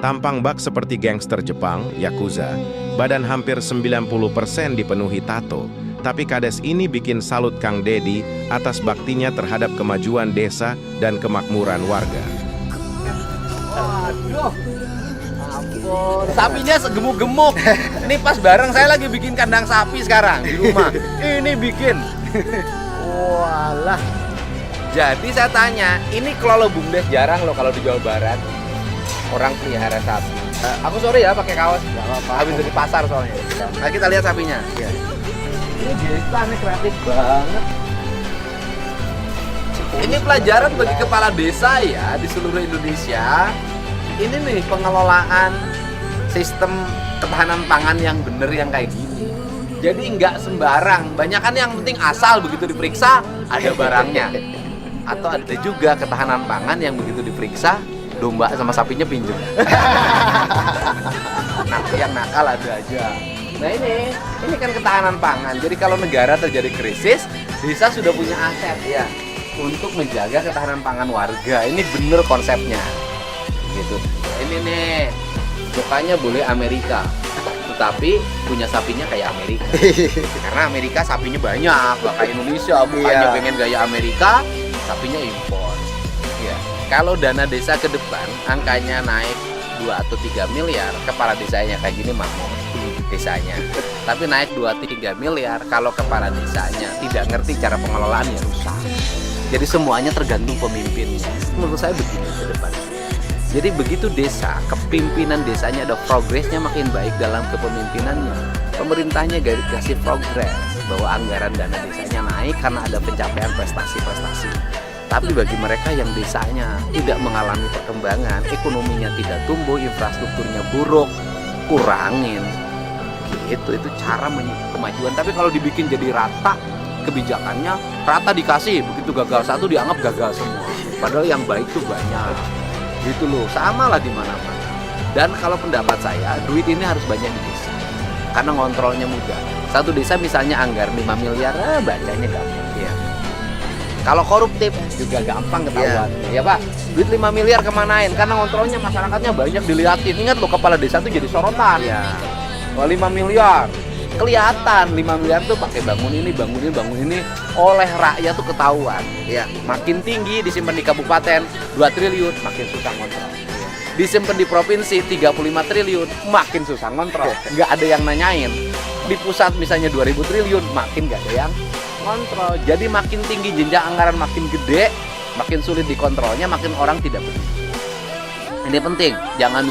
Tampang bak seperti gangster Jepang, Yakuza, badan hampir 90% dipenuhi tato. Tapi kades ini bikin salut Kang Dedi atas baktinya terhadap kemajuan desa dan kemakmuran warga. Waduh, ampun, sapinya segemuk-gemuk. Ini pas bareng saya lagi bikin kandang sapi sekarang di rumah. Ini bikin. Walah. Jadi saya tanya, ini kalau BUMDes jarang loh kalau di Jawa Barat orang pelihara sapi. Aku sorry ya pakai kaos. Gak apa-apa. Habis dari pasar soalnya. Nah kita lihat sapinya. Ya. Ini desa nih kreatif banget. Ini pelajaran bagi kepala desa ya di seluruh Indonesia. Ini nih pengelolaan sistem ketahanan pangan yang bener yang kayak gini. Jadi nggak sembarang. Banyak kan yang penting asal begitu diperiksa ada barangnya. Atau ada juga ketahanan pangan yang begitu diperiksa domba sama sapinya pinjem. Nah, yang nakal ada aja. Nah ini kan ketahanan pangan. Jadi kalau negara terjadi krisis, desa sudah punya aset ya untuk menjaga ketahanan pangan warga. Ini bener konsepnya. Gitu. Ini nih, mukanya boleh Amerika, tetapi punya sapinya kayak Amerika. Karena Amerika sapinya banyak, gak kayak Indonesia. Mukanya pengen gaya Amerika, sapinya impor. Ya. Kalau dana desa ke depan angkanya naik 2 atau 3 miliar, kepala desanya kayak gini makmur desanya. Tapi naik 2-3 miliar kalau kepala desanya tidak ngerti cara pengelolaan ya rusak. Jadi semuanya tergantung pemimpinnya. Menurut saya begini ke depan. Jadi begitu desa, kepimpinan desanya ada progresnya makin baik dalam kepemimpinannya. Pemerintahnya kasih progres bahwa anggaran dana desanya naik karena ada pencapaian prestasi-prestasi. Tapi bagi mereka yang desanya tidak mengalami perkembangan, ekonominya tidak tumbuh, infrastrukturnya buruk, kurangin. Itu cara kemajuan. Tapi kalau dibikin jadi rata, kebijakannya rata dikasih, begitu gagal satu dianggap gagal semua. Padahal yang baik tuh banyak. Gitu loh, sama lah di mana-mana. Dan kalau pendapat saya, duit ini harus banyak di desa. Karena ngontrolnya mudah. Satu desa misalnya anggar 5 miliar, bacanya gampang. Ya. Kalau koruptif juga gampang ketahuan. Ya Pak, duit 5 miliar kemanain? Karena ngontrolnya masyarakatnya banyak dilihatin. Ingat loh, kepala desa tuh jadi sorotan. Ya. Wah, 5 miliar. Kelihatan 5 miliar tuh pakai bangun ini oleh rakyat tuh ketahuan. Ya, makin tinggi disimpan di kabupaten 2 triliun, makin susah ngontrol. Disimpan di provinsi 35 triliun, makin susah ngontrol. Nggak ada yang nanyain. Di pusat misalnya 2000 triliun, makin nggak ada yang kontrol. Jadi makin tinggi jenjang anggaran, makin gede, makin sulit dikontrolnya, makin orang tidak peduli. Ini penting, jangan